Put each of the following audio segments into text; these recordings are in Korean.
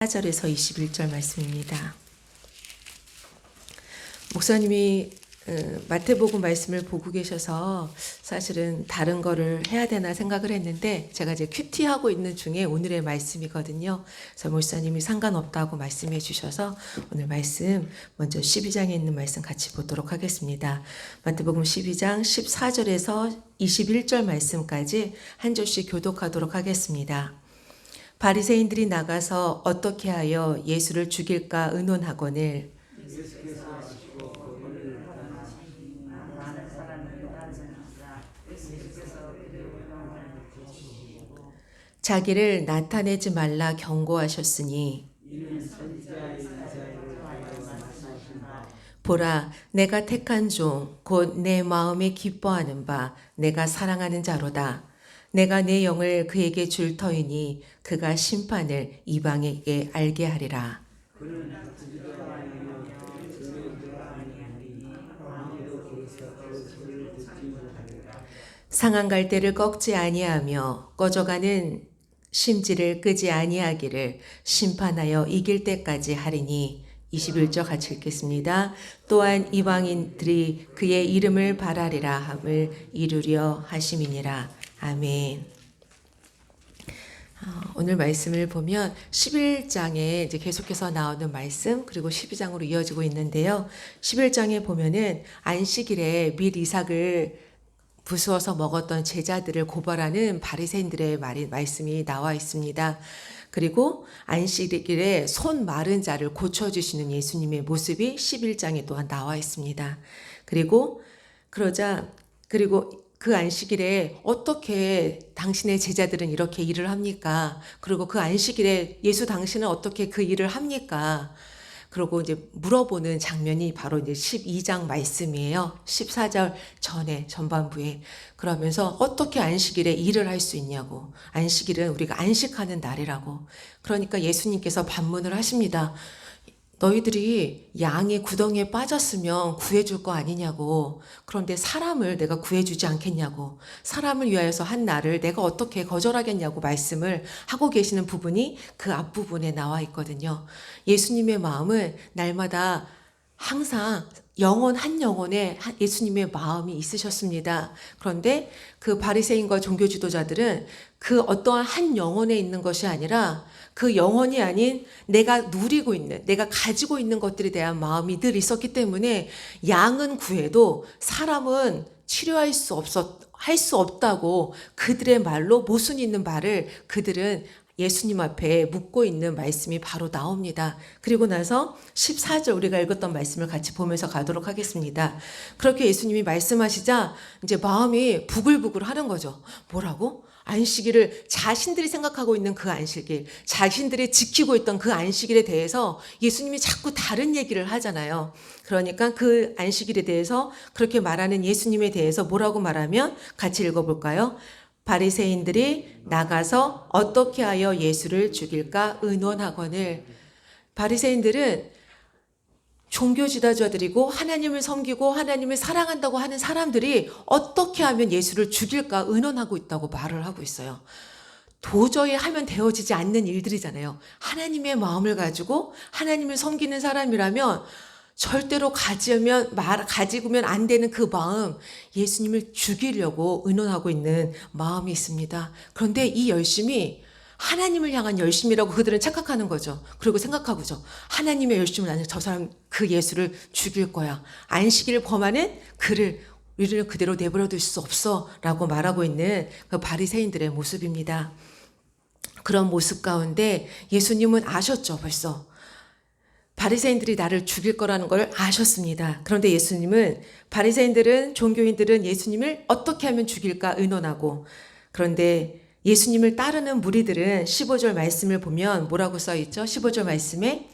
4절에서 21절 말씀입니다. 목사님이 마태복음 말씀을 보고 계셔서 사실은 다른 거를 해야 되나 생각을 했는데 제가 이제 큐티하고 있는 중에 오늘의 말씀이거든요. 그래서 목사님이 상관없다고 말씀해 주셔서 오늘 말씀 먼저 12장에 있는 말씀 같이 보도록 하겠습니다. 마태복음 12장 14절에서 21절 말씀까지 한 절씩 교독하도록 하겠습니다. 바리새인들이 나가서 어떻게 하여 예수를 죽일까 의논하거늘 자기를 나타내지 말라 경고하셨으니 보라 내가 택한 종 곧 내 마음에 기뻐하는 바 내가 사랑하는 자로다. 내가 내 영을 그에게 줄 터이니 그가 심판을 이방에게 알게 하리라. 상한 갈대를 꺾지 아니하며 꺼져가는 심지를 끄지 아니하기를 심판하여 이길 때까지 하리니 21절 같이 읽겠습니다. 또한 이방인들이 그의 이름을 바라리라 함을 이루려 하심이니라. 아멘. 오늘 말씀을 보면 11장에 이제 계속해서 나오는 말씀 그리고 12장으로 이어지고 있는데요. 11장에 보면은 안식일에 밀 이삭을 부수어서 먹었던 제자들을 고발하는 바리새인들의 말씀이 나와 있습니다. 그리고 안식일에 손 마른 자를 고쳐주시는 예수님의 모습이 11장에 또한 나와 있습니다. 그리고 그 안식일에 어떻게 당신의 제자들은 이렇게 일을 합니까? 그리고 그 안식일에 예수 당신은 어떻게 그 일을 합니까? 그리고 이제 물어보는 장면이 바로 이제 12장 말씀이에요. 14절 전에 전반부에. 그러면서 어떻게 안식일에 일을 할 수 있냐고. 안식일은 우리가 안식하는 날이라고. 그러니까 예수님께서 반문을 하십니다. 너희들이 양의 구덩이에 빠졌으면 구해줄 거 아니냐고. 그런데 사람을 내가 구해주지 않겠냐고. 사람을 위하여서 한 나를 내가 어떻게 거절하겠냐고 말씀을 하고 계시는 부분이 그 앞부분에 나와 있거든요. 예수님의 마음은 날마다 항상 한 영혼에 예수님의 마음이 있으셨습니다. 그런데 그 바리새인과 종교 지도자들은 그 어떠한 한 영혼에 있는 것이 아니라 그 영혼이 아닌 내가 누리고 있는, 내가 가지고 있는 것들에 대한 마음이 늘 있었기 때문에 양은 구해도 사람은 치료할 수 없다고 그들의 말로 모순 있는 말을 그들은 예수님 앞에 묻고 있는 말씀이 바로 나옵니다. 그리고 나서 14절 우리가 읽었던 말씀을 같이 보면서 가도록 하겠습니다. 그렇게 예수님이 말씀하시자 이제 마음이 부글부글 하는 거죠. 뭐라고? 안식일을 자신들이 생각하고 있는 그 안식일, 자신들이 지키고 있던 그 안식일에 대해서 예수님이 자꾸 다른 얘기를 하잖아요. 그러니까 그 안식일에 대해서 그렇게 말하는 예수님에 대해서 뭐라고 말하면 같이 읽어볼까요? 바리새인들이 나가서 어떻게 하여 예수를 죽일까 의논하거늘. 바리새인들은 종교 지도자들이고 하나님을 섬기고 하나님을 사랑한다고 하는 사람들이 어떻게 하면 예수를 죽일까 의논하고 있다고 말을 하고 있어요. 도저히 하면 되어지지 않는 일들이잖아요. 하나님의 마음을 가지고 하나님을 섬기는 사람이라면 절대로 가지고면 안 되는 그 마음, 예수님을 죽이려고 의논하고 있는 마음이 있습니다. 그런데 이 열심이 하나님을 향한 열심이라고 그들은 착각하는 거죠. 그리고 생각하고죠. 하나님의 열심을 나는 저 사람 그 예수를 죽일 거야. 안식일을 범하는 우리를 그대로 내버려 둘 수 없어 라고 말하고 있는 그 바리새인들의 모습입니다. 그런 모습 가운데 예수님은 아셨죠, 벌써. 바리새인들이 나를 죽일 거라는 걸 아셨습니다. 그런데 바리새인들은 종교인들은 예수님을 어떻게 하면 죽일까 의논하고, 그런데 예수님을 따르는 무리들은 15절 말씀을 보면 뭐라고 써 있죠? 15절 말씀에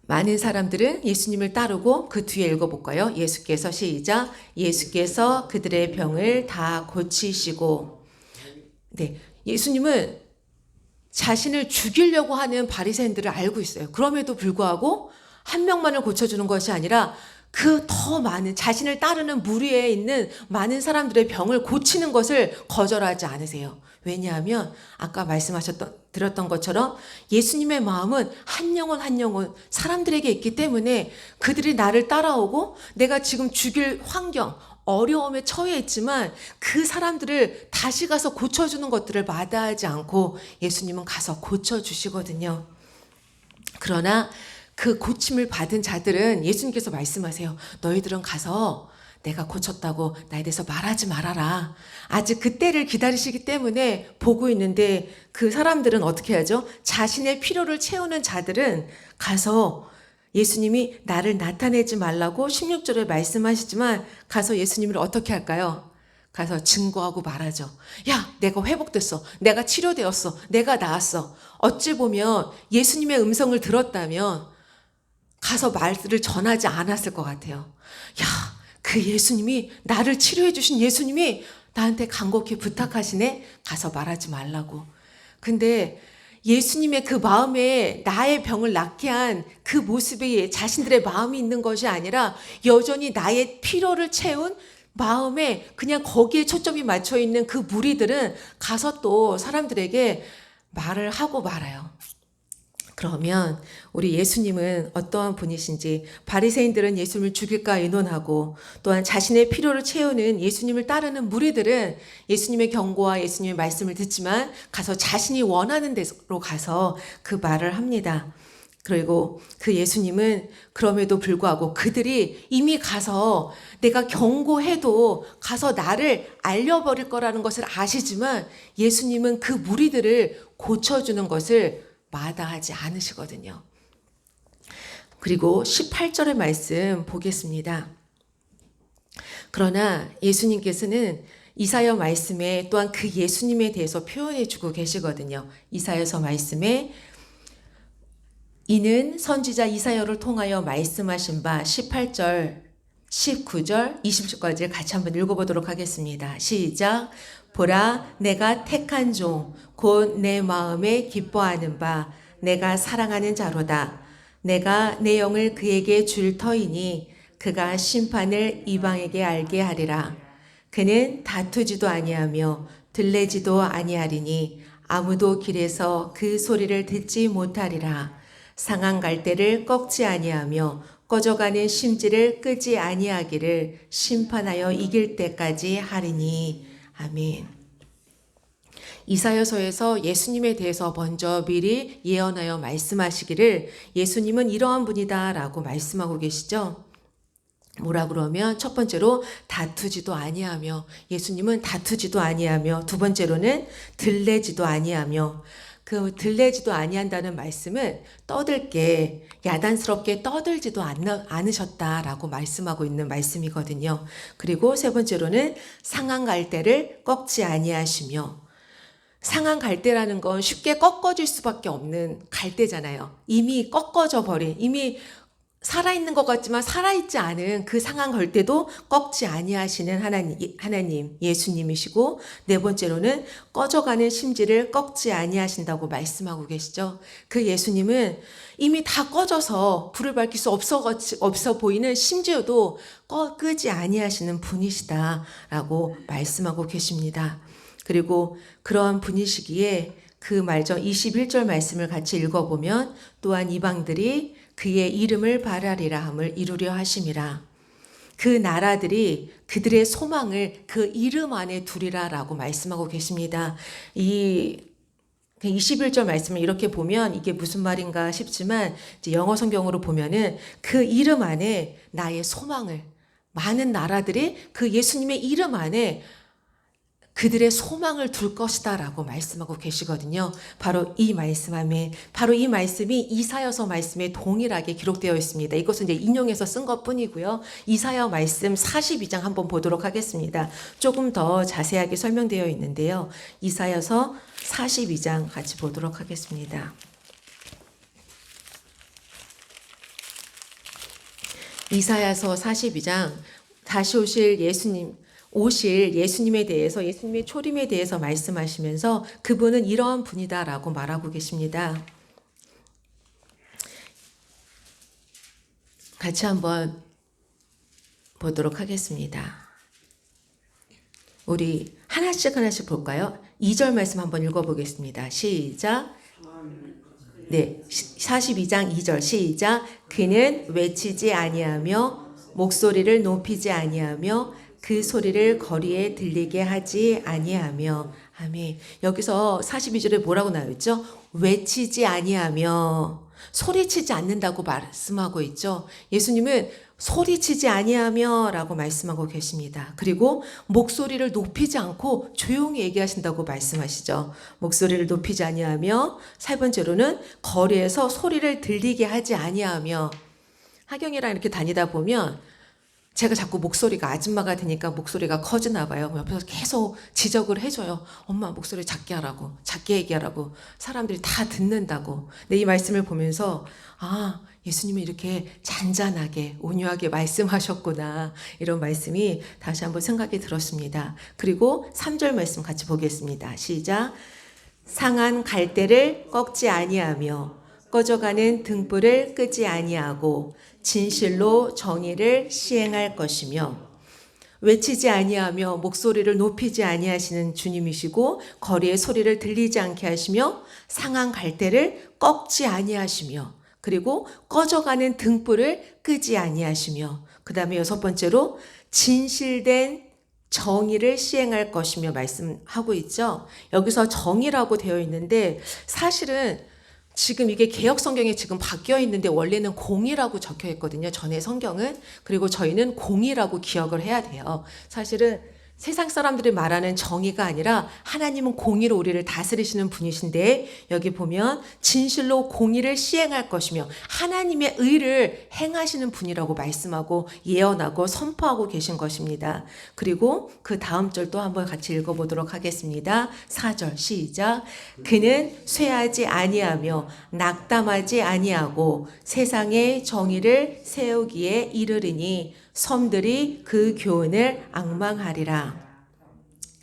많은 사람들은 예수님을 따르고 그 뒤에 읽어볼까요? 예수께서 시작. 예수께서 그들의 병을 다 고치시고. 네, 예수님은 자신을 죽이려고 하는 바리새인들을 알고 있어요. 그럼에도 불구하고 한 명만을 고쳐주는 것이 아니라 그 더 많은 자신을 따르는 무리에 있는 많은 사람들의 병을 고치는 것을 거절하지 않으세요. 왜냐하면 아까 드렸던 것처럼 예수님의 마음은 한 영혼 한 영혼 사람들에게 있기 때문에 그들이 나를 따라오고 내가 지금 죽일 환경, 어려움에 처해 있지만 그 사람들을 다시 가서 고쳐주는 것들을 마다하지 않고 예수님은 가서 고쳐주시거든요. 그러나 그 고침을 받은 자들은 예수님께서 말씀하세요. 너희들은 가서 내가 고쳤다고 나에 대해서 말하지 말아라. 아직 그때를 기다리시기 때문에 보고 있는데 그 사람들은 어떻게 하죠? 자신의 필요를 채우는 자들은 가서 예수님이 나를 나타내지 말라고 16절에 말씀하시지만 가서 예수님을 어떻게 할까요? 가서 증거하고 말하죠. 야, 내가 회복됐어. 내가 치료되었어. 내가 나았어. 어찌 보면 예수님의 음성을 들었다면 가서 말들을 전하지 않았을 것 같아요. 야, 그 예수님이 나를 치료해 주신 예수님이 나한테 간곡히 부탁하시네. 가서 말하지 말라고. 근데 예수님의 그 마음에 나의 병을 낫게 한 그 모습에 자신들의 마음이 있는 것이 아니라 여전히 나의 필요를 채운 마음에 그냥 거기에 초점이 맞춰 있는 그 무리들은 가서 또 사람들에게 말을 하고 말아요. 그러면 우리 예수님은 어떠한 분이신지 바리새인들은 예수님을 죽일까 의논하고 또한 자신의 필요를 채우는 예수님을 따르는 무리들은 예수님의 경고와 예수님의 말씀을 듣지만 가서 자신이 원하는 데로 가서 그 말을 합니다. 그리고 그 예수님은 그럼에도 불구하고 그들이 이미 가서 내가 경고해도 가서 나를 알려버릴 거라는 것을 아시지만 예수님은 그 무리들을 고쳐주는 것을 마다하지 않으시거든요. 그리고 18절의 말씀 보겠습니다. 그러나 예수님께서는 이사야 말씀에 또한 그 예수님에 대해서 표현해 주고 계시거든요. 이사야서 말씀에 이는 선지자 이사야를 통하여 말씀하신 바 18절, 19절, 20절까지 같이 한번 읽어보도록 하겠습니다. 시작. 보라, 내가 택한 종, 곧 내 마음에 기뻐하는 바, 내가 사랑하는 자로다. 내가 내 영을 그에게 줄 터이니 그가 심판을 이방에게 알게 하리라. 그는 다투지도 아니하며 들레지도 아니하리니 아무도 길에서 그 소리를 듣지 못하리라. 상한 갈대를 꺾지 아니하며 꺼져가는 심지를 끄지 아니하기를 심판하여 이길 때까지 하리니. 아멘. 이사야서에서 예수님에 대해서 먼저 미리 예언하여 말씀하시기를 예수님은 이러한 분이다라고 말씀하고 계시죠. 뭐라 그러면 첫 번째로 다투지도 아니하며 예수님은 다투지도 아니하며 두 번째로는 들레지도 아니하며 그 들레지도 아니한다는 말씀은 떠들게 야단스럽게 떠들지도 않으셨다라고 말씀하고 있는 말씀이거든요. 그리고 세 번째로는 상한 갈대를 꺾지 아니하시며 상한 갈대라는 건 쉽게 꺾어질 수밖에 없는 갈대잖아요. 이미 꺾어져 버린 이미 살아있는 것 같지만 살아있지 않은 그 상한 갈대도 꺾지 아니하시는 하나님 예수님이시고 네 번째로는 꺼져가는 심지를 꺾지 아니하신다고 말씀하고 계시죠. 그 예수님은 이미 다 꺼져서 불을 밝힐 수 없어 보이는 심지어도 끄지 아니하시는 분이시다라고 말씀하고 계십니다. 그리고 그러한 분이시기에 그 말씀 21절 말씀을 같이 읽어보면 또한 이방들이 그의 이름을 바라리라 함을 이루려 하심이라. 그 나라들이 그들의 소망을 그 이름 안에 두리라 라고 말씀하고 계십니다. 이 21절 말씀을 이렇게 보면 이게 무슨 말인가 싶지만 이제 영어 성경으로 보면은 그 이름 안에 나의 소망을 많은 나라들이 그 예수님의 이름 안에 그들의 소망을 둘 것이다 라고 말씀하고 계시거든요. 바로 이 말씀이 이사야서 말씀에 동일하게 기록되어 있습니다. 이것은 이제 인용해서 쓴 것 뿐이고요. 이사야 말씀 42장 한번 보도록 하겠습니다. 조금 더 자세하게 설명되어 있는데요. 이사야서 42장 같이 보도록 하겠습니다. 이사야서 42장 다시 오실 예수님에 대해서 예수님의 초림에 대해서 말씀하시면서 그분은 이러한 분이다라고 말하고 계십니다. 같이 한번 보도록 하겠습니다. 우리 하나씩 볼까요? 2절 말씀 한번 읽어보겠습니다. 시작. 네, 42장 2절 시작. 그는 외치지 아니하며 목소리를 높이지 아니하며 그 소리를 거리에 들리게 하지 아니하며. 아멘. 여기서 42절에 뭐라고 나와있죠? 외치지 아니하며, 소리치지 않는다고 말씀하고 있죠. 예수님은 소리치지 아니하며 라고 말씀하고 계십니다. 그리고 목소리를 높이지 않고 조용히 얘기하신다고 말씀하시죠. 목소리를 높이지 아니하며, 세 번째로는 거리에서 소리를 들리게 하지 아니하며. 하경이랑 이렇게 다니다 보면 제가 자꾸 목소리가 아줌마가 되니까 목소리가 커지나 봐요. 옆에서 계속 지적을 해줘요. 엄마 목소리 작게 하라고, 작게 얘기하라고. 사람들이 다 듣는다고. 근데 이 말씀을 보면서 아, 예수님이 이렇게 잔잔하게 온유하게 말씀하셨구나. 이런 말씀이 다시 한번 생각이 들었습니다. 그리고 3절 말씀 같이 보겠습니다. 시작. 상한 갈대를 꺾지 아니하며 꺼져가는 등불을 끄지 아니하고 진실로 정의를 시행할 것이며. 외치지 아니하며 목소리를 높이지 아니하시는 주님이시고 거리의 소리를 들리지 않게 하시며 상한 갈대를 꺾지 아니하시며 그리고 꺼져가는 등불을 끄지 아니하시며 그 다음에 6번째로 진실된 정의를 시행할 것이며 말씀하고 있죠. 여기서 정의라고 되어 있는데 사실은 지금 이게 개역 성경에 지금 바뀌어 있는데 원래는 공이라고 적혀 있거든요. 전에 성경은. 그리고 저희는 공이라고 기억을 해야 돼요. 사실은 세상 사람들이 말하는 정의가 아니라 하나님은 공의로 우리를 다스리시는 분이신데 여기 보면 진실로 공의를 시행할 것이며 하나님의 의를 행하시는 분이라고 말씀하고 예언하고 선포하고 계신 것입니다. 그리고 그 다음 절도 한번 같이 읽어보도록 하겠습니다. 4절 시작. 그는 쇠하지 아니하며 낙담하지 아니하고 세상의 정의를 세우기에 이르리니 섬들이 그 교훈을 앙망하리라.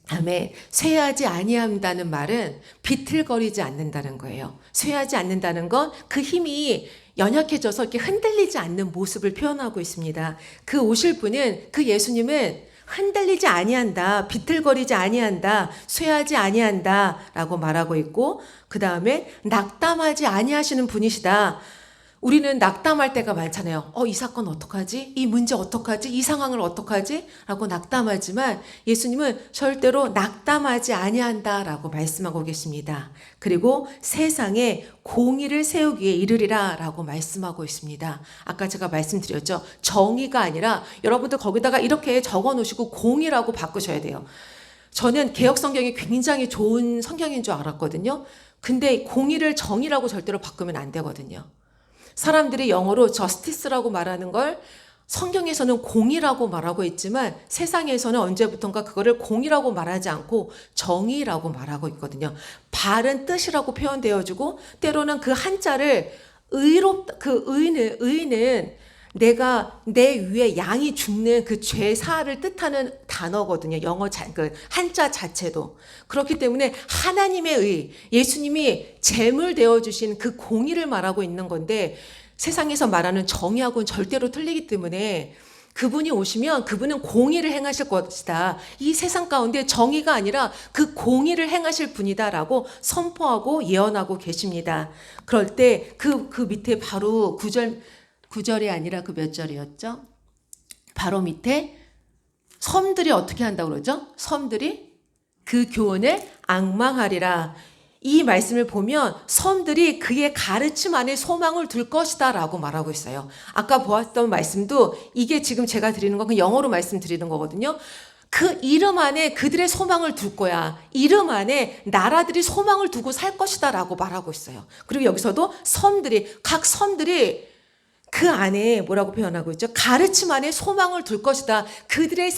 아멘. 쇠하지 아니한다는 말은 비틀거리지 않는다는 거예요. 쇠하지 않는다는 건 그 힘이 연약해져서 이렇게 흔들리지 않는 모습을 표현하고 있습니다. 그 오실 분은, 그 예수님은 흔들리지 아니한다, 비틀거리지 아니한다, 쇠하지 아니한다 라고 말하고 있고 그 다음에 낙담하지 아니하시는 분이시다. 우리는 낙담할 때가 많잖아요. 이 사건 어떡하지? 이 문제 어떡하지? 이 상황을 어떡하지? 라고 낙담하지만 예수님은 절대로 낙담하지 아니한다라고 말씀하고 계십니다. 그리고 세상에 공의를 세우기에 이르리라 라고 말씀하고 있습니다. 아까 제가 말씀드렸죠. 정의가 아니라 여러분들 거기다가 이렇게 적어 놓으시고 공의라고 바꾸셔야 돼요. 저는 개역 성경이 굉장히 좋은 성경인 줄 알았거든요. 근데 공의를 정의라고 절대로 바꾸면 안 되거든요. 사람들이 영어로 justice라고 말하는 걸 성경에서는 공의라고 말하고 있지만 세상에서는 언제부턴가 그거를 공의라고 말하지 않고 정의라고 말하고 있거든요. 바른 뜻이라고 표현되어지고 때로는 그 한자를 의는 내가 내 위에 양이 죽는 그 죄사를 뜻하는 단어거든요. 영어 그 한자 자체도. 그렇기 때문에 하나님의 의, 예수님이 제물 되어 주신 그 공의를 말하고 있는 건데 세상에서 말하는 정의하고는 절대로 틀리기 때문에 그분이 오시면 그분은 공의를 행하실 것이다. 이 세상 가운데 정의가 아니라 그 공의를 행하실 분이다라고 선포하고 예언하고 계십니다. 그럴 때 그 밑에 바로 9절이 아니라 그 몇 절이었죠? 바로 밑에 섬들이 어떻게 한다고 그러죠? 섬들이 그 교훈을 앙망하리라. 이 말씀을 보면 섬들이 그의 가르침 안에 소망을 둘 것이다 라고 말하고 있어요. 아까 보았던 말씀도 이게 지금 제가 드리는 건 영어로 말씀드리는 거거든요. 그 이름 안에 그들의 소망을 둘 거야. 이름 안에 나라들이 소망을 두고 살 것이다 라고 말하고 있어요. 그리고 여기서도 각 섬들이 그 안에 뭐라고 표현하고 있죠? 가르침 안에 소망을 둘 것이다. 그들의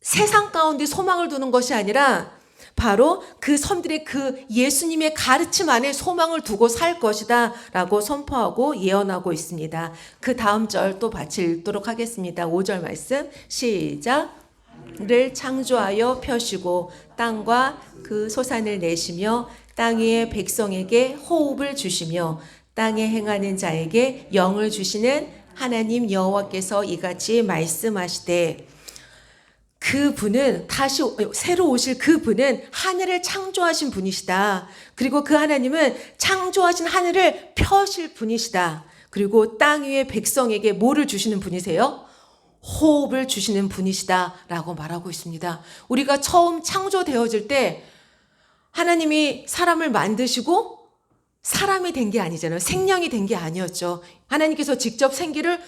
세상 가운데 소망을 두는 것이 아니라 바로 그 섬들의 그 예수님의 가르침 안에 소망을 두고 살 것이다 라고 선포하고 예언하고 있습니다. 그 다음 절 또 같이 읽도록 하겠습니다. 5절 말씀 시작. 를 창조하여 펴시고 땅과 그 소산을 내시며 땅 위의 백성에게 호흡을 주시며 땅에 행하는 자에게 영을 주시는 하나님 여호와께서 이같이 말씀하시되 그분은 다시 새로 오실 그분은 하늘을 창조하신 분이시다. 그리고 그 하나님은 창조하신 하늘을 펴실 분이시다. 그리고 땅 위의 백성에게 뭐를 주시는 분이세요? 호흡을 주시는 분이시다 라고 말하고 있습니다. 우리가 처음 창조되어질 때 하나님이 사람을 만드시고 사람이 된 게 아니잖아요. 생명이 된 게 아니었죠. 하나님께서 직접 생기를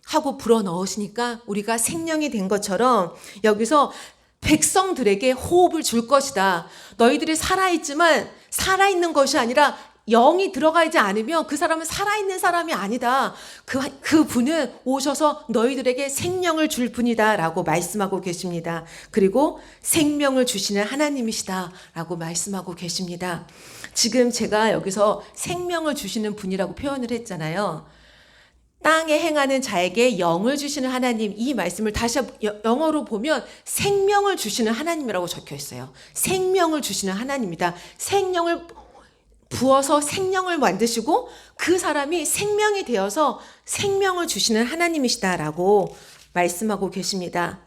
하고 불어 넣으시니까 우리가 생명이 된 것처럼 여기서 백성들에게 호흡을 줄 것이다. 너희들이 살아있지만 살아있는 것이 아니라 영이 들어가지 않으면 그 사람은 살아있는 사람이 아니다. 그 분은 오셔서 너희들에게 생명을 줄 분이다 라고 말씀하고 계십니다. 그리고 생명을 주시는 하나님이시다 라고 말씀하고 계십니다. 지금 제가 여기서 생명을 주시는 분이라고 표현을 했잖아요. 땅에 행하는 자에게 영을 주시는 하나님, 이 말씀을 다시 영어로 보면 생명을 주시는 하나님이라고 적혀 있어요. 생명을 주시는 하나님이다. 생명을 부어서 생명을 만드시고 그 사람이 생명이 되어서 생명을 주시는 하나님이시다라고 말씀하고 계십니다.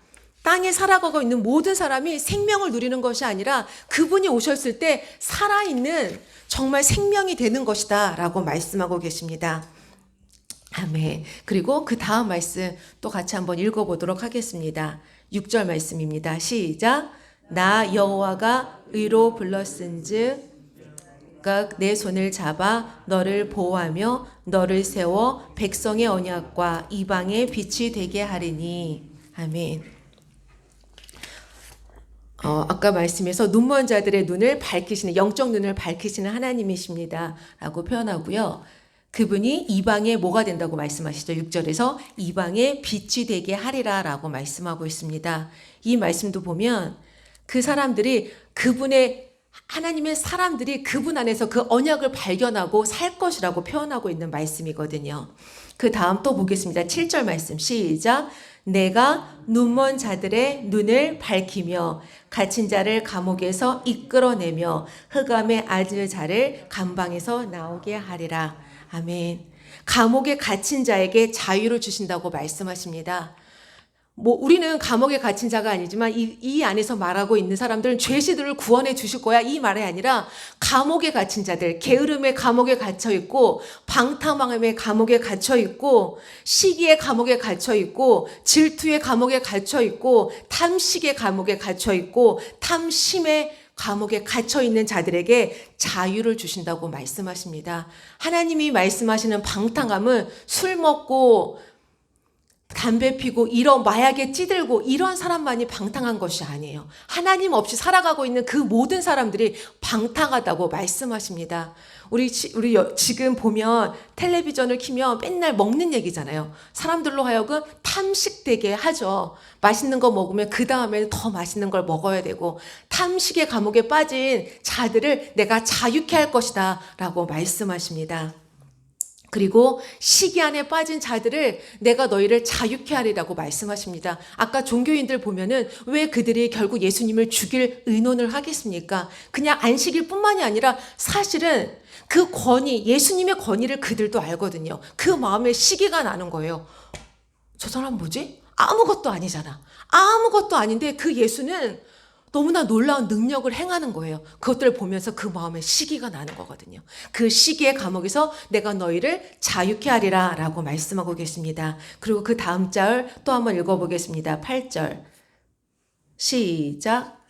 땅에 살아가고 있는 모든 사람이 생명을 누리는 것이 아니라 그분이 오셨을 때 살아있는 정말 생명이 되는 것이다 라고 말씀하고 계십니다. 아멘. 그리고 그 다음 말씀 또 같이 한번 읽어보도록 하겠습니다. 6절 말씀입니다. 시작. 나 여호와가 의로 불렀은즉 내 손을 잡아 너를 보호하며 너를 세워 백성의 언약과 이방의 빛이 되게 하리니. 아멘. 아까 말씀에서 눈먼 자들의 눈을 밝히시는, 영적 눈을 밝히시는 하나님이십니다 라고 표현하고요. 그분이 이방에 뭐가 된다고 말씀하시죠? 6절에서 이방에 빛이 되게 하리라 라고 말씀하고 있습니다. 이 말씀도 보면 그 사람들이 하나님의 사람들이 그분 안에서 그 언약을 발견하고 살 것이라고 표현하고 있는 말씀이거든요. 그 다음 또 보겠습니다. 7절 말씀 시작. 내가 눈먼 자들의 눈을 밝히며 갇힌 자를 감옥에서 이끌어내며 흑암에 앉은 자를 감방에서 나오게 하리라. 아멘. 감옥에 갇힌 자에게 자유를 주신다고 말씀하십니다. 우리는 감옥에 갇힌 자가 아니지만 이 안에서 말하고 있는 사람들은 죄시들을 구원해 주실 거야 이 말이 아니라 감옥에 갇힌 자들, 게으름의 감옥에 갇혀 있고 방탕함의 감옥에 갇혀 있고 시기의 감옥에 갇혀 있고 질투의 감옥에 갇혀 있고 탐식의 감옥에 갇혀 있고 탐심의 감옥에 갇혀 있는 자들에게 자유를 주신다고 말씀하십니다. 하나님이 말씀하시는 방탕함은 술 먹고 담배 피고 이런 마약에 찌들고 이런 사람만이 방탕한 것이 아니에요. 하나님 없이 살아가고 있는 그 모든 사람들이 방탕하다고 말씀하십니다. 우리 지금 보면 텔레비전을 켜면 맨날 먹는 얘기잖아요. 사람들로 하여금 탐식되게 하죠. 맛있는 거 먹으면 그 다음에는 더 맛있는 걸 먹어야 되고 탐식의 감옥에 빠진 자들을 내가 자유케 할 것이다 라고 말씀하십니다. 그리고 시기 안에 빠진 자들을 내가 너희를 자유케 하리라고 말씀하십니다. 아까 종교인들 보면은 왜 그들이 결국 예수님을 죽일 의논을 하겠습니까? 그냥 안식일 뿐만이 아니라 사실은 그 권위, 예수님의 권위를 그들도 알거든요. 그 마음에 시기가 나는 거예요. 저 사람 뭐지? 아무것도 아니잖아. 아무것도 아닌데 그 예수는 너무나 놀라운 능력을 행하는 거예요. 그것들을 보면서 그 마음에 시기가 나는 거거든요. 그 시기의 감옥에서 내가 너희를 자유케 하리라 라고 말씀하고 계십니다. 그리고 그 다음 절 또 한번 읽어보겠습니다. 8절 시작.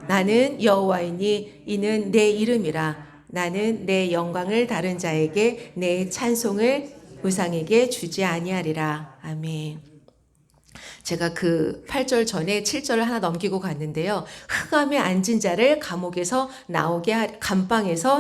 나는 여호와이니 이는 내 이름이라. 나는 내 영광을 다른 자에게 내 찬송을 우상에게 주지 아니하리라. 아멘. 제가 그 8절 전에 7절을 하나 넘기고 갔는데요. 흑암에 앉은 자를 감방에서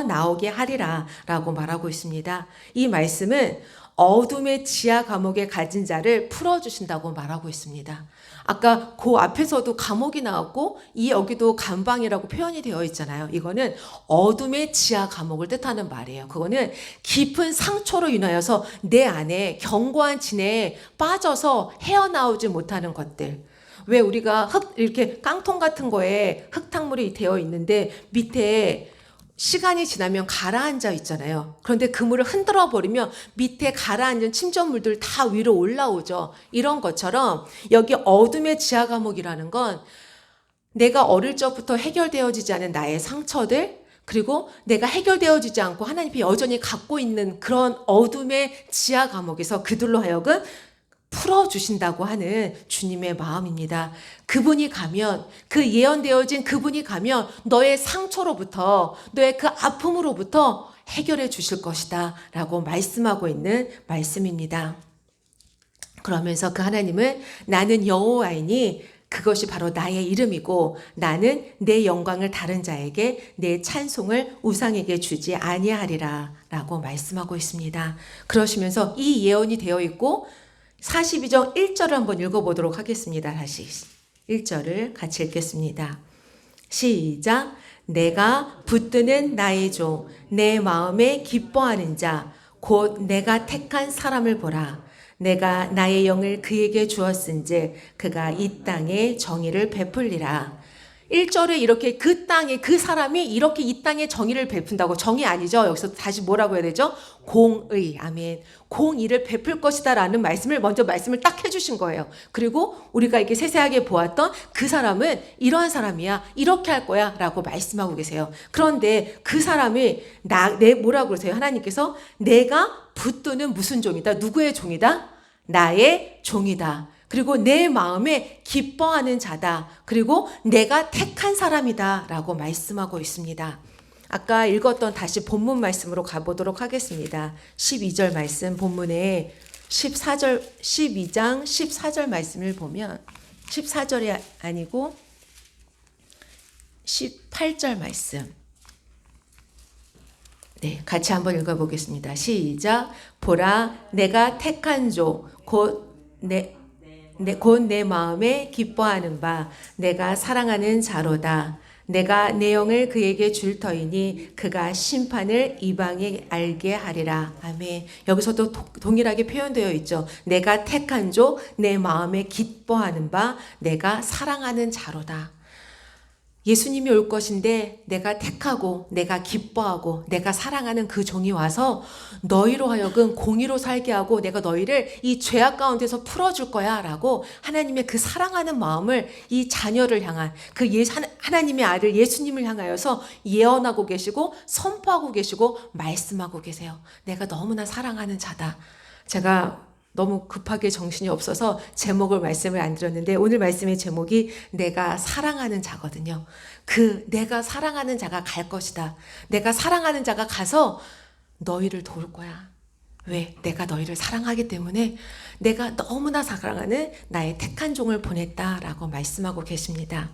나오게 하리라 라고 말하고 있습니다. 이 말씀은 어둠의 지하 감옥에 갇힌 자를 풀어주신다고 말하고 있습니다. 아까 그 앞에서도 감옥이 나왔고 여기도 감방이라고 표현이 되어 있잖아요. 이거는 어둠의 지하 감옥을 뜻하는 말이에요. 그거는 깊은 상처로 인하여서 내 안에 견고한 진해에 빠져서 헤어나오지 못하는 것들. 왜 우리가 이렇게 깡통 같은 거에 흙탕물이 되어 있는데 밑에 시간이 지나면 가라앉아 있잖아요. 그런데 그물을 흔들어 버리면 밑에 가라앉은 침전물들 다 위로 올라오죠. 이런 것처럼 여기 어둠의 지하 감옥이라는 건 내가 어릴 적부터 해결되어지지 않은 나의 상처들, 그리고 내가 해결되어지지 않고 하나님이 여전히 갖고 있는 그런 어둠의 지하 감옥에서 그들로 하여금 풀어주신다고 하는 주님의 마음입니다. 그분이 가면, 그 예언되어진 그분이 가면 너의 상처로부터, 너의 그 아픔으로부터 해결해 주실 것이다 라고 말씀하고 있는 말씀입니다. 그러면서 그 하나님은 나는 여호와이니 그것이 바로 나의 이름이고 나는 내 영광을 다른 자에게 내 찬송을 우상에게 주지 아니하리라 라고 말씀하고 있습니다. 그러시면서 이 예언이 되어 있고 42장 1절을 한번 읽어보도록 하겠습니다. 다시 1절을 같이 읽겠습니다. 시작. 내가 붙드는 나의 종, 내 마음에 기뻐하는 자, 곧 내가 택한 사람을 보라. 내가 나의 영을 그에게 주었은즉 그가 이 땅에 정의를 베풀리라. 1절에 이렇게 그 땅에 그 사람이 이렇게 이 땅에 정의를 베푼다고, 정의 아니죠. 여기서 다시 뭐라고 해야 되죠? 공의. 아멘. 공의를 베풀 것이다 라는 말씀을 먼저 말씀을 딱 해주신 거예요. 그리고 우리가 이렇게 세세하게 보았던 그 사람은 이러한 사람이야, 이렇게 할 거야 라고 말씀하고 계세요. 그런데 그 사람이 뭐라고 그러세요? 하나님께서 내가 붙드는 무슨 종이다? 누구의 종이다? 나의 종이다. 그리고 내 마음에 기뻐하는 자다. 그리고 내가 택한 사람이다 라고 말씀하고 있습니다. 아까 읽었던 다시 본문 말씀으로 가보도록 하겠습니다. 12절 말씀, 본문에 12장 14절 말씀을 보면 14절이 아니고 18절 말씀. 네, 같이 한번 읽어보겠습니다. 시작. 보라, 내가 택한 조, 곧 내 마음에 기뻐하는 바, 내가 사랑하는 자로다. 내가 내 영을 그에게 줄 터이니 그가 심판을 이방에 알게 하리라. 아멘. 여기서도 동일하게 표현되어 있죠. 내가 택한 조, 내 마음에 기뻐하는 바, 내가 사랑하는 자로다. 예수님이 올 것인데 내가 택하고 내가 기뻐하고 내가 사랑하는 그 종이 와서 너희로 하여금 공의로 살게 하고 내가 너희를 이 죄악 가운데서 풀어줄 거야 라고 하나님의 그 사랑하는 마음을 이 자녀를 향한 그 하나님의 아들 예수님을 향하여서 예언하고 계시고 선포하고 계시고 말씀하고 계세요. 내가 너무나 사랑하는 자다. 제가 너무 급하게 정신이 없어서 제목을 말씀을 안 드렸는데 오늘 말씀의 제목이 내가 사랑하는 자거든요. 그 내가 사랑하는 자가 갈 것이다. 내가 사랑하는 자가 가서 너희를 도울 거야. 왜? 내가 너희를 사랑하기 때문에 내가 너무나 사랑하는 나의 택한 종을 보냈다라고 말씀하고 계십니다.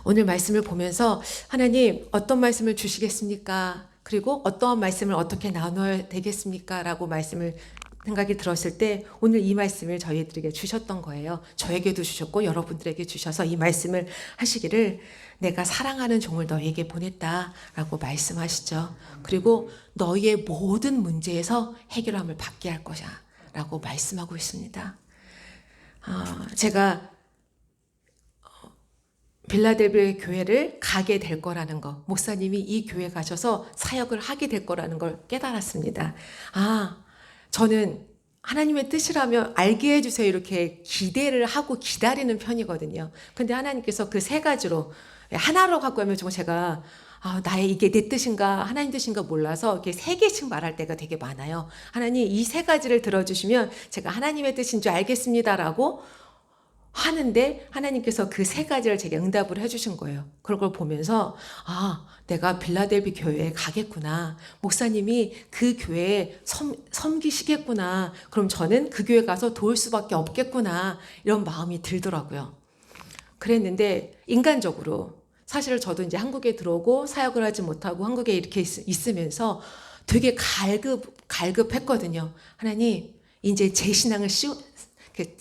오늘 말씀을 보면서 하나님 어떤 말씀을 주시겠습니까? 그리고 어떠한 말씀을 어떻게 나눠야 되겠습니까? 라고 말씀을 생각이 들었을 때 오늘 이 말씀을 저희들에게 주셨던 거예요. 저에게도 주셨고 여러분들에게 주셔서 이 말씀을 하시기를 내가 사랑하는 종을 너희에게 보냈다라고 말씀하시죠. 그리고 너희의 모든 문제에서 해결함을 받게 할 것이야 라고 말씀하고 있습니다. 제가 빌라델비아 교회를 가게 될 거라는 거, 목사님이 이 교회 가셔서 사역을 하게 될 거라는 걸 깨달았습니다. 저는 하나님의 뜻이라면 알게 해주세요 이렇게 기대를 하고 기다리는 편이거든요. 근데 하나님께서 그 세 가지로 하나로 갖고 하면 제가 나의 이게 내 뜻인가 하나님 뜻인가 몰라서 이렇게 세 개씩 말할 때가 되게 많아요. 하나님 이 세 가지를 들어주시면 제가 하나님의 뜻인 줄 알겠습니다라고 하는데 하나님께서 그 세 가지를 제게 응답을 해주신 거예요. 그걸 보면서 내가 빌라델비 교회에 가겠구나. 목사님이 그 교회에 섬기시겠구나. 그럼 저는 그 교회 가서 도울 수밖에 없겠구나. 이런 마음이 들더라고요. 그랬는데 인간적으로 사실 저도 이제 한국에 들어오고 사역을 하지 못하고 한국에 이렇게 있으면서 되게 갈급했거든요. 하나님 이제 제 신앙을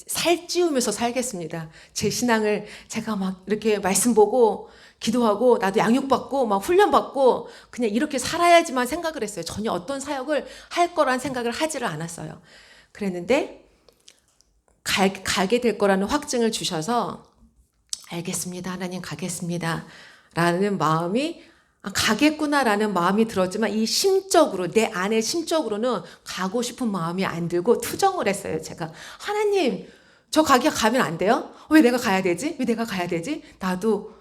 살찌우면서 살겠습니다. 제 신앙을 제가 막 이렇게 말씀 보고 기도하고 나도 양육받고 막 훈련받고 그냥 이렇게 살아야지만 생각을 했어요. 전혀 어떤 사역을 할 거란 생각을 하지를 않았어요. 그랬는데 가게 될 거라는 확증을 주셔서 알겠습니다. 하나님 가겠습니다. 라는 마음이 아, 가겠구나라는 마음이 들었지만 이 심적으로 내 안의 심적으로는 가고 싶은 마음이 안 들고 투정을 했어요. 제가 하나님 저 가면 안 돼요? 왜 내가 가야 되지? 왜 내가 가야 되지? 나도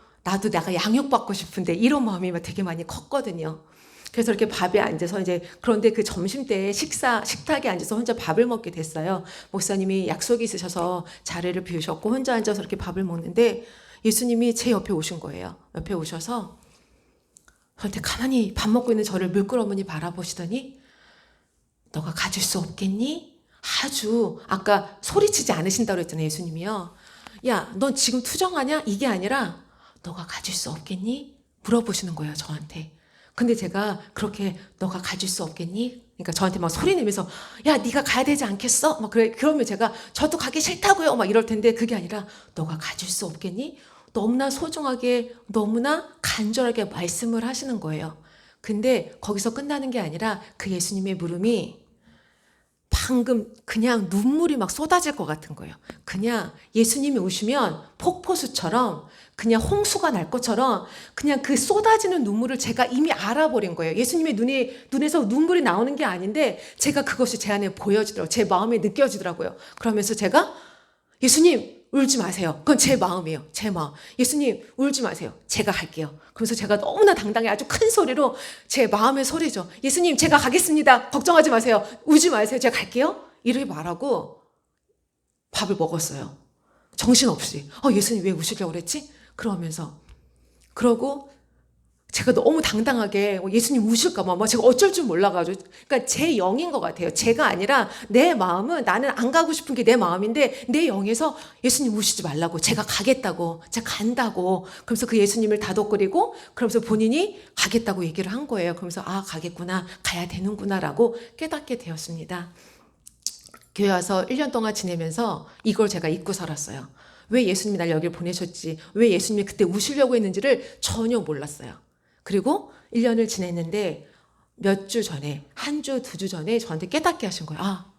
내가 양육받고 싶은데 이런 마음이 되게 많이 컸거든요. 그래서 이렇게 밥에 앉아서 이제 그런데 그 점심 때 식탁에 앉아서 혼자 밥을 먹게 됐어요. 목사님이 약속이 있으셔서 자리를 비우셨고 혼자 앉아서 이렇게 밥을 먹는데 예수님이 제 옆에 오신 거예요. 옆에 오셔서 저한테 가만히 밥 먹고 있는 저를 물끄러미니 바라보시더니 너가 가질 수 없겠니? 아주 아까 소리치지 않으신다고 그랬잖아요. 예수님이요. 야, 넌 지금 투정하냐? 이게 아니라 너가 가질 수 없겠니? 물어보시는 거예요. 저한테. 근데 제가 그렇게 너가 가질 수 없겠니? 그러니까 저한테 막 소리 내면서 야, 네가 가야 되지 않겠어? 막 그러면 제가 저도 가기 싫다고요. 막 이럴 텐데 그게 아니라 너가 가질 수 없겠니? 너무나 소중하게 너무나 간절하게 말씀을 하시는 거예요. 근데 거기서 끝나는 게 아니라 그 예수님의 물음이 방금 그냥 눈물이 막 쏟아질 것 같은 거예요. 그냥 예수님이 오시면 폭포수처럼 그냥 홍수가 날 것처럼 그냥 그 쏟아지는 눈물을 제가 이미 알아버린 거예요. 예수님의 눈에서 눈물이 나오는 게 아닌데 제가 그것이 제 안에 보여지더라고요. 제 마음에 느껴지더라고요. 그러면서 제가 예수님 울지 마세요. 그건 제 마음이에요. 제 마음. 예수님 울지 마세요. 제가 갈게요. 그러면서 제가 너무나 당당히 아주 큰 소리로 제 마음의 소리죠. 예수님 제가 가겠습니다. 걱정하지 마세요. 울지 마세요. 제가 갈게요. 이렇게 말하고 밥을 먹었어요. 정신없이. 예수님 왜 우시려고 그랬지? 그러면서. 그러고 제가 너무 당당하게 예수님 우실까봐 막 제가 어쩔 줄 몰라가지고 그러니까 제 영인 것 같아요. 제가 아니라 내 마음은 나는 안 가고 싶은 게 내 마음인데 내 영에서 예수님 우시지 말라고 제가 가겠다고 제가 간다고 그러면서 그 예수님을 다독거리고 그러면서 본인이 가겠다고 얘기를 한 거예요. 그러면서 아 가겠구나 가야 되는구나라고 깨닫게 되었습니다. 교회 와서 1년 동안 지내면서 이걸 제가 잊고 살았어요. 왜 예수님이 날 여기를 보내셨지 왜 예수님이 그때 우시려고 했는지를 전혀 몰랐어요. 그리고 1년을 지냈는데 몇 주 전에, 한 주, 2주 전에 저한테 깨닫게 하신 거예요. 아,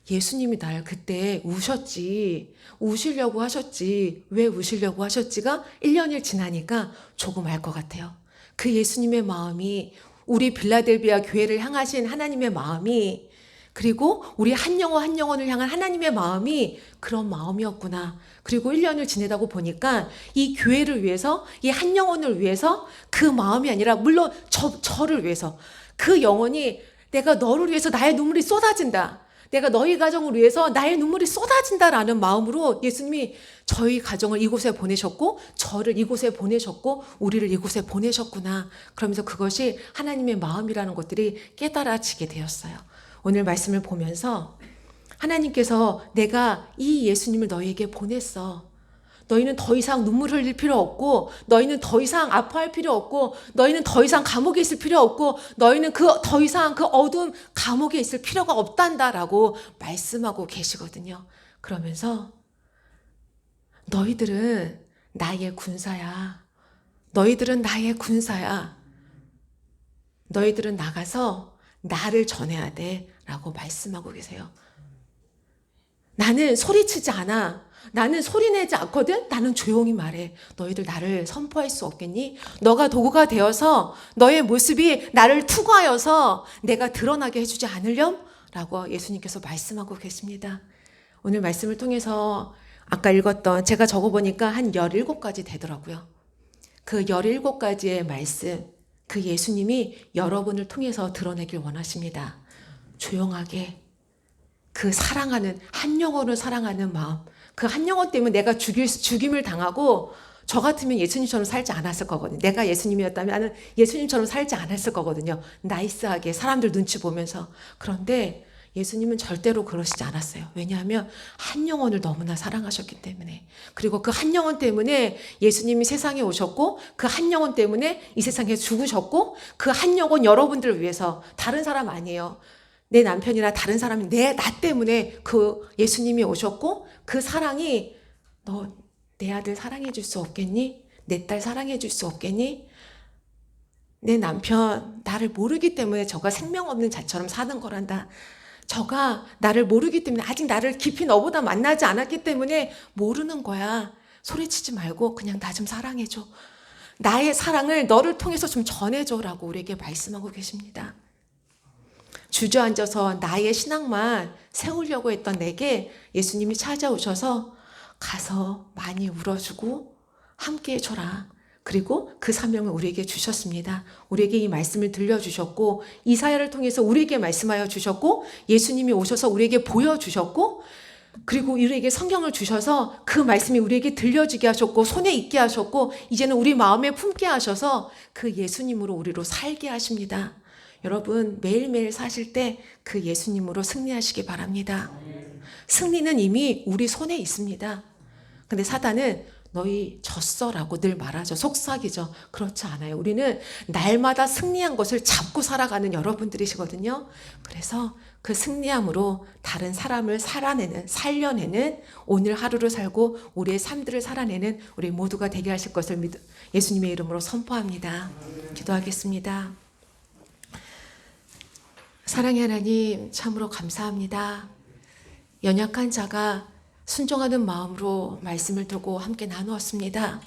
예수님이 날 그때 우셨지, 우시려고 하셨지, 왜 우시려고 하셨지가 1년이 지나니까 조금 알 것 같아요. 그 예수님의 마음이 우리 빌라델비아 교회를 향하신 하나님의 마음이 그리고 우리 한 영혼 한 영혼을 향한 하나님의 마음이 그런 마음이었구나. 그리고 1년을 지내다고 보니까 이 교회를 위해서, 이 한 영혼을 위해서 그 마음이 아니라 물론 저를 위해서 그 영혼이 내가 너를 위해서 나의 눈물이 쏟아진다. 내가 너희 가정을 위해서 나의 눈물이 쏟아진다라는 마음으로 예수님이 저희 가정을 이곳에 보내셨고 저를 이곳에 보내셨고 우리를 이곳에 보내셨구나. 그러면서 그것이 하나님의 마음이라는 것들이 깨달아지게 되었어요. 오늘 말씀을 보면서 하나님께서 내가 이 예수님을 너희에게 보냈어. 너희는 더 이상 눈물 흘릴 필요 없고 너희는 더 이상 아파할 필요 없고 너희는 더 이상 감옥에 있을 필요 없고 너희는 더 이상 그 어두운 감옥에 있을 필요가 없단다라고 말씀하고 계시거든요. 그러면서 너희들은 나의 군사야. 너희들은 나의 군사야. 너희들은 나가서 나를 전해야 돼 라고 말씀하고 계세요. 나는 소리치지 않아. 나는 소리내지 않거든. 나는 조용히 말해. 너희들 나를 선포할 수 없겠니? 너가 도구가 되어서 너의 모습이 나를 투과하여서 내가 드러나게 해주지 않으렴? 라고 예수님께서 말씀하고 계십니다. 오늘 말씀을 통해서 아까 읽었던 제가 적어보니까 한 17가지 되더라고요. 그 17가지의 말씀 그 예수님이 여러분을 통해서 드러내길 원하십니다. 조용하게 그 사랑하는 한 영혼을 사랑하는 마음 그 한 영혼 때문에 내가 죽임을 당하고 저 같으면 예수님처럼 살지 않았을 거거든요. 내가 예수님이었다면 나는 예수님처럼 살지 않았을 거거든요. 나이스하게 사람들 눈치 보면서. 그런데 예수님은 절대로 그러시지 않았어요. 왜냐하면 한 영혼을 너무나 사랑하셨기 때문에. 그리고 그 한 영혼 때문에 예수님이 세상에 오셨고 그 한 영혼 때문에 이 세상에 죽으셨고 그 한 영혼 여러분들을 위해서 다른 사람 아니에요. 내 남편이나 다른 사람이 나 때문에 그 예수님이 오셨고 그 사랑이 너 내 아들 사랑해 줄 수 없겠니? 내 딸 사랑해 줄 수 없겠니? 내 남편 나를 모르기 때문에 저가 생명 없는 자처럼 사는 거란다. 저가 나를 모르기 때문에 아직 나를 깊이 너보다 만나지 않았기 때문에 모르는 거야. 소리치지 말고 그냥 나 좀 사랑해줘. 나의 사랑을 너를 통해서 좀 전해줘라고 우리에게 말씀하고 계십니다. 주저앉아서 나의 신앙만 세우려고 했던 내게 예수님이 찾아오셔서 가서 많이 울어주고 함께 해줘라. 그리고 그 사명을 우리에게 주셨습니다. 우리에게 이 말씀을 들려주셨고 이사야를 통해서 우리에게 말씀하여 주셨고 예수님이 오셔서 우리에게 보여주셨고 그리고 우리에게 성경을 주셔서 그 말씀이 우리에게 들려지게 하셨고 손에 있게 하셨고 이제는 우리 마음에 품게 하셔서 그 예수님으로 우리로 살게 하십니다. 여러분 매일매일 사실 때 그 예수님으로 승리하시기 바랍니다. 승리는 이미 우리 손에 있습니다. 근데 사단은 너희 졌어라고 늘 말하죠. 속삭이죠. 그렇지 않아요. 우리는 날마다 승리한 것을 잡고 살아가는 여러분들이시거든요. 그래서 그 승리함으로 다른 사람을 살려내는 오늘 하루를 살고 우리의 삶들을 살아내는 우리 모두가 되게 하실 것을 예수님의 이름으로 선포합니다. 기도하겠습니다. 사랑의 하나님 참으로 감사합니다. 연약한 자가 순종하는 마음으로 말씀을 두고 함께 나누었습니다.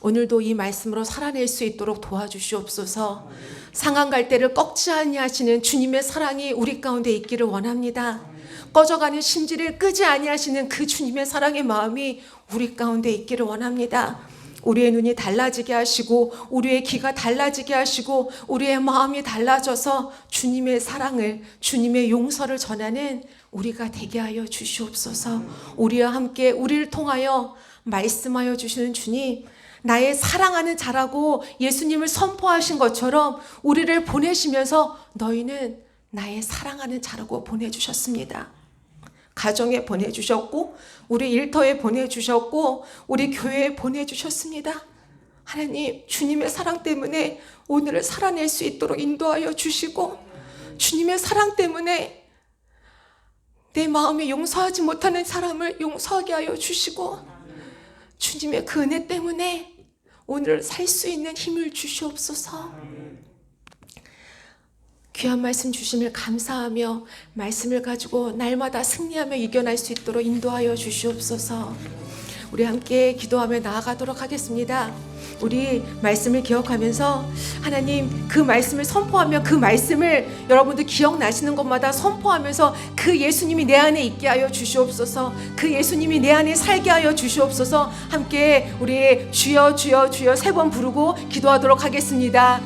오늘도 이 말씀으로 살아낼 수 있도록 도와주시옵소서. 상한 갈대를 꺾지 아니하시는 주님의 사랑이 우리 가운데 있기를 원합니다. 꺼져가는 심지를 끄지 아니하시는 그 주님의 사랑의 마음이 우리 가운데 있기를 원합니다. 우리의 눈이 달라지게 하시고 우리의 귀가 달라지게 하시고 우리의 마음이 달라져서 주님의 사랑을 주님의 용서를 전하는 우리가 되게 하여 주시옵소서. 우리와 함께 우리를 통하여 말씀하여 주시는 주님, 나의 사랑하는 자라고 예수님을 선포하신 것처럼 우리를 보내시면서 너희는 나의 사랑하는 자라고 보내주셨습니다. 가정에 보내주셨고 우리 일터에 보내주셨고 우리 교회에 보내주셨습니다. 하나님 주님의 사랑 때문에 오늘을 살아낼 수 있도록 인도하여 주시고 주님의 사랑 때문에 내 마음에 용서하지 못하는 사람을 용서하게 하여 주시고 주님의 그 은혜 때문에 오늘 살 수 있는 힘을 주시옵소서. 귀한 말씀 주심을 감사하며 말씀을 가지고 날마다 승리하며 이겨낼 수 있도록 인도하여 주시옵소서. 우리 함께 기도하며 나아가도록 하겠습니다. 우리 말씀을 기억하면서 하나님 그 말씀을 선포하며 그 말씀을 여러분들 기억나시는 것마다 선포하면서 그 예수님이 내 안에 있게 하여 주시옵소서. 그 예수님이 내 안에 살게 하여 주시옵소서. 함께 우리 주여 주여 주여 3번 부르고 기도하도록 하겠습니다.